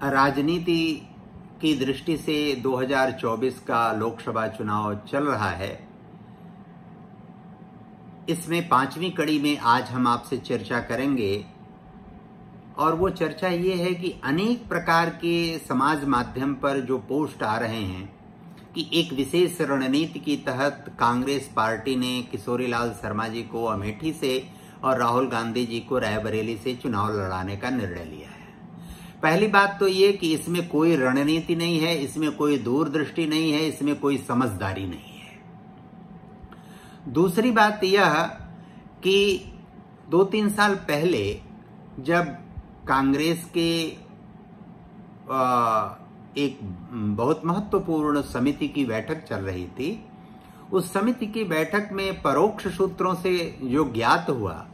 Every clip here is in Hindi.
राजनीति की दृष्टि से 2024 का लोकसभा चुनाव चल रहा है। इसमें 5वीं कड़ी में आज हम आपसे चर्चा करेंगे और वो चर्चा ये है कि अनेक प्रकार के समाज माध्यम पर जो पोस्ट आ रहे हैं कि एक विशेष रणनीति के तहत कांग्रेस पार्टी ने किशोरीलाल शर्मा जी को अमेठी से और राहुल गांधी जी को रायबरेली से चुनाव लड़ाने का निर्णय लिया है। पहली बात तो ये कि इसमें कोई रणनीति नहीं है, इसमें कोई दूरदृष्टि नहीं है, इसमें कोई समझदारी नहीं है। दूसरी बात यह कि 2-3 साल पहले जब कांग्रेस के एक बहुत महत्वपूर्ण समिति की बैठक चल रही थी, उस समिति की बैठक में परोक्ष सूत्रों से जो ज्ञात हुआ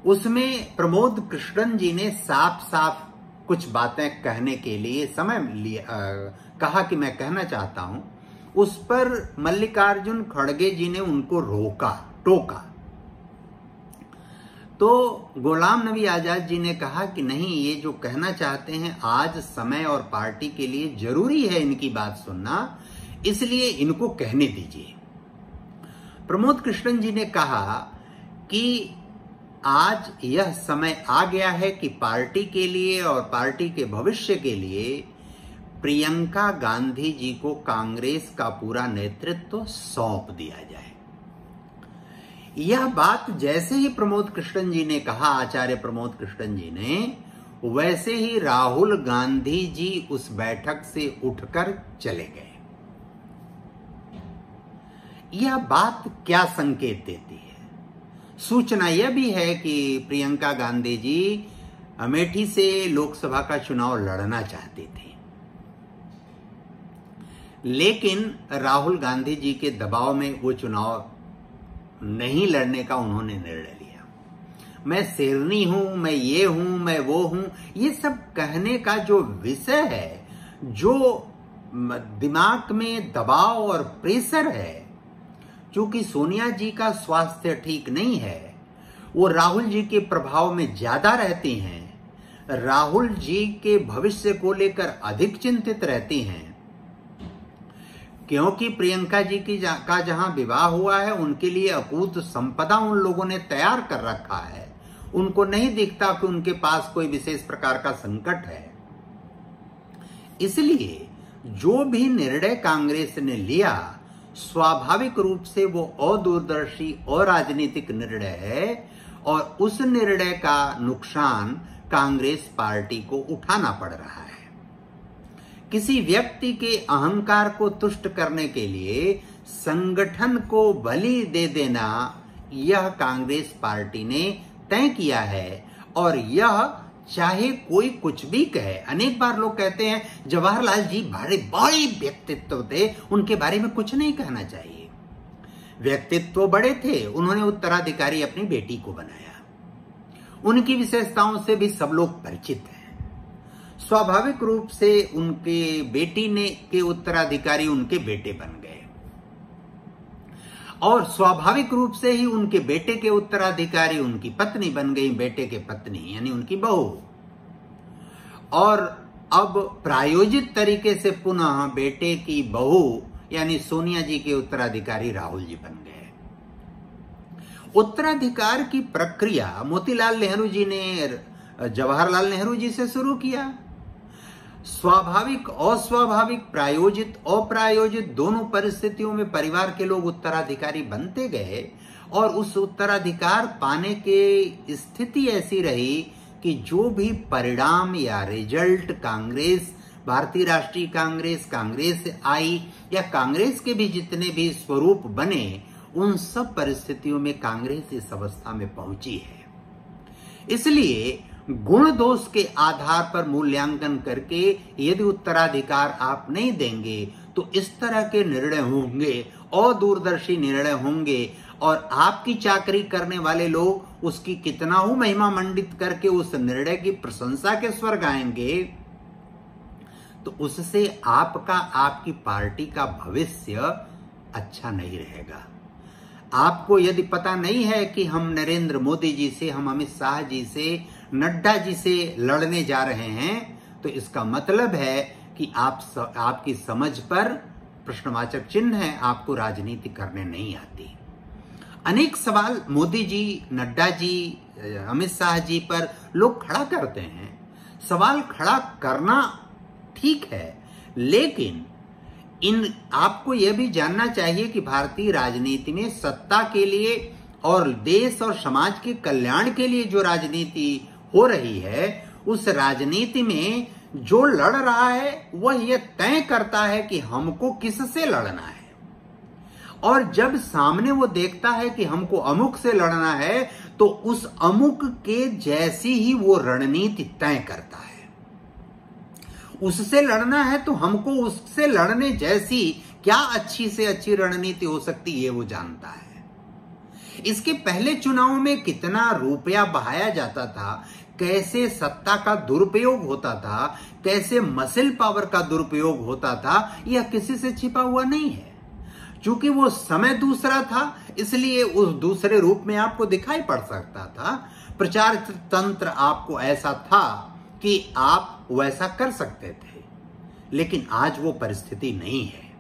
उसमें प्रमोद कृष्णन जी ने साफ साफ कुछ बातें कहने के लिए समय लिया, कहा कि मैं कहना चाहता हूं। उस पर मल्लिकार्जुन खड़गे जी ने उनको टोका। तो गुलाम नबी आजाद जी ने कहा कि नहीं, ये जो कहना चाहते हैं आज समय और पार्टी के लिए जरूरी है इनकी बात सुनना, इसलिए इनको कहने दीजिए। प्रमोद कृष्णन जी ने कहा कि आज यह समय आ गया है कि पार्टी के लिए और पार्टी के भविष्य के लिए प्रियंका गांधी जी को कांग्रेस का पूरा नेतृत्व सौंप दिया जाए। यह बात जैसे ही प्रमोद कृष्णन जी ने कहा, आचार्य प्रमोद कृष्णन जी ने, वैसे ही राहुल गांधी जी उस बैठक से उठकर चले गए। यह बात क्या संकेत देती है? सूचना यह भी है कि प्रियंका गांधी जी अमेठी से लोकसभा का चुनाव लड़ना चाहती थी, लेकिन राहुल गांधी जी के दबाव में वो चुनाव नहीं लड़ने का उन्होंने निर्णय लिया। मैं शेरनी हूं, मैं ये हूं, मैं वो हूं, ये सब कहने का जो विषय है, जो दिमाग में दबाव और प्रेशर है, क्योंकि सोनिया जी का स्वास्थ्य ठीक नहीं है, वो राहुल जी के प्रभाव में ज्यादा रहती हैं, राहुल जी के भविष्य को लेकर अधिक चिंतित रहती हैं, क्योंकि प्रियंका जी का जहां विवाह हुआ है उनके लिए अकूत संपदा उन लोगों ने तैयार कर रखा है। उनको नहीं दिखता कि उनके पास कोई विशेष प्रकार का संकट है। इसलिए जो भी निर्णय कांग्रेस ने लिया, स्वाभाविक रूप से वो अदूरदर्शी और राजनीतिक निर्णय है और उस निर्णय का नुकसान कांग्रेस पार्टी को उठाना पड़ रहा है। किसी व्यक्ति के अहंकार को तुष्ट करने के लिए संगठन को बलि दे देना, यह कांग्रेस पार्टी ने तय किया है और यह चाहे कोई कुछ भी कहे। अनेक बार लोग कहते हैं जवाहरलाल जी बड़े व्यक्तित्व थे, उनके बारे में कुछ नहीं कहना चाहिए। व्यक्तित्व बड़े थे, उन्होंने उत्तराधिकारी अपनी बेटी को बनाया, उनकी विशेषताओं से भी सब लोग परिचित हैं। स्वाभाविक रूप से उनके बेटी के उत्तराधिकारी उनके बेटे बन गए और स्वाभाविक रूप से ही उनके बेटे के उत्तराधिकारी उनकी पत्नी बन गई, बेटे के पत्नी यानी उनकी बहू। और अब प्रायोजित तरीके से पुनः बेटे की बहू यानी सोनिया जी के उत्तराधिकारी राहुल जी बन गए। उत्तराधिकार की प्रक्रिया मोतीलाल नेहरू जी ने जवाहरलाल नेहरू जी से शुरू किया। स्वाभाविक, अस्वाभाविक, प्रायोजित, अप्रायोजित दोनों परिस्थितियों में परिवार के लोग उत्तराधिकारी बनते गए और उस उत्तराधिकार पाने की स्थिति ऐसी रही कि जो भी परिणाम या रिजल्ट कांग्रेस, भारतीय राष्ट्रीय कांग्रेस, कांग्रेस आई या कांग्रेस के भी जितने भी स्वरूप बने, उन सब परिस्थितियों में कांग्रेस इस अवस्था में पहुंची है। इसलिए गुण दोष के आधार पर मूल्यांकन करके यदि उत्तराधिकार आप नहीं देंगे तो इस तरह के निर्णय होंगे, अदूरदर्शी निर्णय होंगे और आपकी चाकरी करने वाले लोग उसकी कितना हो महिमा मंडित करके उस निर्णय की प्रशंसा के स्वर गाएंगे, तो उससे आपका, आपकी पार्टी का भविष्य अच्छा नहीं रहेगा। आपको यदि पता नहीं है कि हम नरेंद्र मोदी जी से, हम अमित शाह जी से, नड्डा जी से लड़ने जा रहे हैं, तो इसका मतलब है कि आपकी समझ पर प्रश्नवाचक चिन्ह है, आपको राजनीति करने नहीं आती। अनेक सवाल मोदी जी, नड्डा जी, अमित शाह जी पर लोग खड़ा करते हैं। सवाल खड़ा करना ठीक है, लेकिन आपको यह भी जानना चाहिए कि भारतीय राजनीति में सत्ता के लिए और देश और समाज के कल्याण के लिए जो राजनीति हो रही है, उस राजनीति में जो लड़ रहा है वह यह तय करता है कि हमको किससे लड़ना है, और जब सामने वो देखता है कि हमको अमुक से लड़ना है तो उस अमुक के जैसी ही वो रणनीति तय करता है। उससे लड़ना है तो हमको उससे लड़ने जैसी क्या अच्छी से अच्छी रणनीति हो सकती है, वो जानता है। इसके पहले चुनाव में कितना रुपया बहाया जाता था, कैसे सत्ता का दुरुपयोग होता था, कैसे मसल पावर का दुरुपयोग होता था, यह किसी से छिपा हुआ नहीं है। चूंकि वो समय दूसरा था, इसलिए उस दूसरे रूप में आपको दिखाई पड़ सकता था। प्रचार तंत्र आपको ऐसा था कि आप वैसा कर सकते थे, लेकिन आज वो परिस्थिति नहीं है।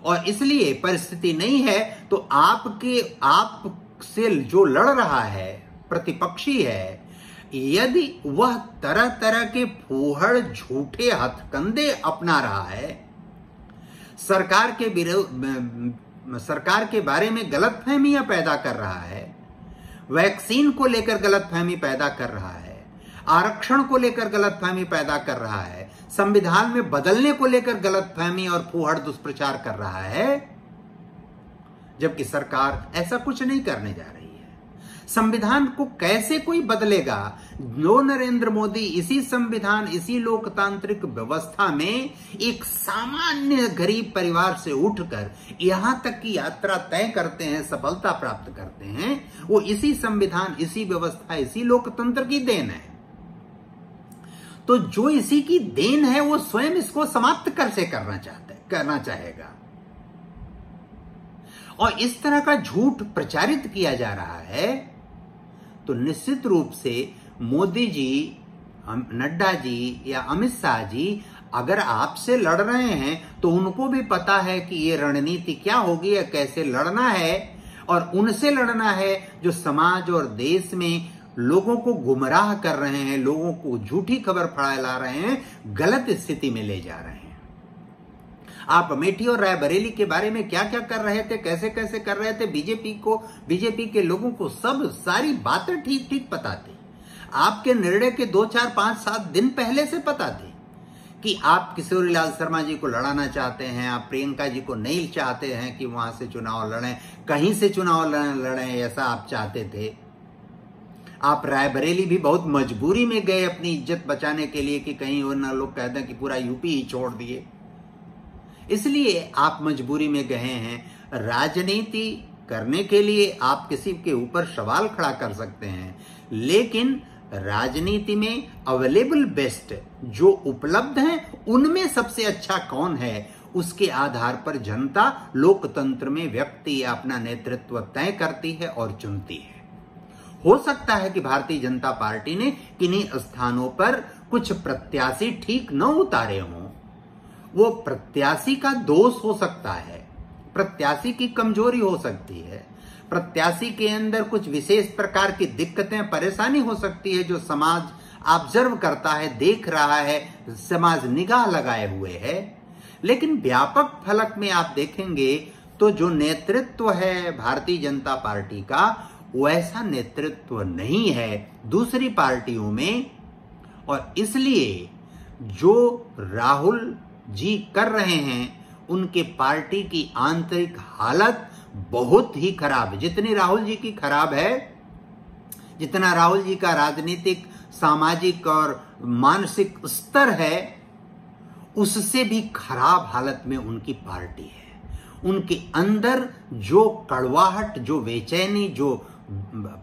और इसलिए परिस्थिति नहीं है तो आपसे जो लड़ रहा है, प्रतिपक्षी है, यदि वह तरह तरह के फूहड़ झूठे हथकंडे अपना रहा है, सरकार के बारे में गलतफहमियां पैदा कर रहा है, वैक्सीन को लेकर गलतफहमी पैदा कर रहा है, आरक्षण को लेकर गलतफहमी पैदा कर रहा है, संविधान में बदलने को लेकर गलतफहमी और फूहड़ दुष्प्रचार कर रहा है, जबकि सरकार ऐसा कुछ नहीं करने जा रही है। संविधान को कैसे कोई बदलेगा? नो नरेंद्र मोदी इसी संविधान, इसी लोकतांत्रिक व्यवस्था में एक सामान्य गरीब परिवार से उठकर यहां तक की यात्रा तय करते हैं, सफलता प्राप्त करते हैं। वो इसी संविधान, इसी व्यवस्था, इसी लोकतंत्र की देन है। तो जो इसी की देन है वो स्वयं इसको समाप्त कैसे करना चाहेगा। और इस तरह का झूठ प्रचारित किया जा रहा है, तो निश्चित रूप से मोदी जी, नड्डा जी या अमित शाह जी अगर आपसे लड़ रहे हैं तो उनको भी पता है कि ये रणनीति क्या होगी या कैसे लड़ना है, और उनसे लड़ना है जो समाज और देश में लोगों को गुमराह कर रहे हैं, लोगों को झूठी खबर फैला रहे हैं, गलत स्थिति में ले जा रहे हैं। आप अमेठी और रायबरेली के बारे में क्या क्या कर रहे थे, कैसे कैसे कर रहे थे, बीजेपी के लोगों को सब सारी बातें ठीक ठीक पता थी। आपके निर्णय के 2, 4, 5, 7 दिन पहले से पता थी कि आप किशोरीलाल शर्मा जी को लड़ाना चाहते हैं, आप प्रियंका जी को नहीं चाहते हैं कि वहां से चुनाव लड़ें, कहीं से चुनाव लड़ें, ऐसा आप चाहते थे। आप रायबरेली भी बहुत मजबूरी में गए अपनी इज्जत बचाने के लिए कि कहीं वो ना लोग कहते हैं कि पूरा यूपी ही छोड़ दिए, इसलिए आप मजबूरी में गए हैं। राजनीति करने के लिए आप किसी के ऊपर सवाल खड़ा कर सकते हैं, लेकिन राजनीति में अवेलेबल बेस्ट जो उपलब्ध हैं उनमें सबसे अच्छा कौन है, उसके आधार पर जनता लोकतंत्र में व्यक्ति अपना नेतृत्व तय करती है और चुनती है। हो सकता है कि भारतीय जनता पार्टी ने किन्हीं स्थानों पर कुछ प्रत्याशी ठीक न उतारे हों, वो प्रत्याशी का दोष हो सकता है, प्रत्याशी की कमजोरी हो सकती है, प्रत्याशी के अंदर कुछ विशेष प्रकार की दिक्कतें, परेशानी हो सकती है जो समाज ऑब्जर्व करता है, देख रहा है, समाज निगाह लगाए हुए है। लेकिन व्यापक फलक में आप देखेंगे तो जो नेतृत्व है भारतीय जनता पार्टी का, वैसा नेतृत्व नहीं है दूसरी पार्टियों में। और इसलिए जो राहुल जी कर रहे हैं, उनके पार्टी की आंतरिक हालत बहुत ही खराब है। जितनी राहुल जी की खराब है, जितना राहुल जी का राजनीतिक, सामाजिक और मानसिक स्तर है, उससे भी खराब हालत में उनकी पार्टी है। उनके अंदर जो कड़वाहट, जो बेचैनी, जो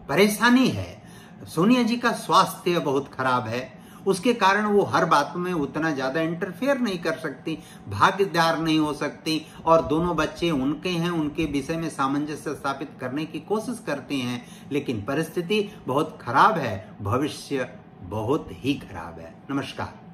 परेशानी है, सोनिया जी का स्वास्थ्य बहुत खराब है, उसके कारण वो हर बात में उतना ज्यादा इंटरफेयर नहीं कर सकती, भागीदार नहीं हो सकती, और दोनों बच्चे उनके हैं, उनके विषय में सामंजस्य स्थापित करने की कोशिश करती हैं। लेकिन परिस्थिति बहुत खराब है, भविष्य बहुत ही खराब है। नमस्कार।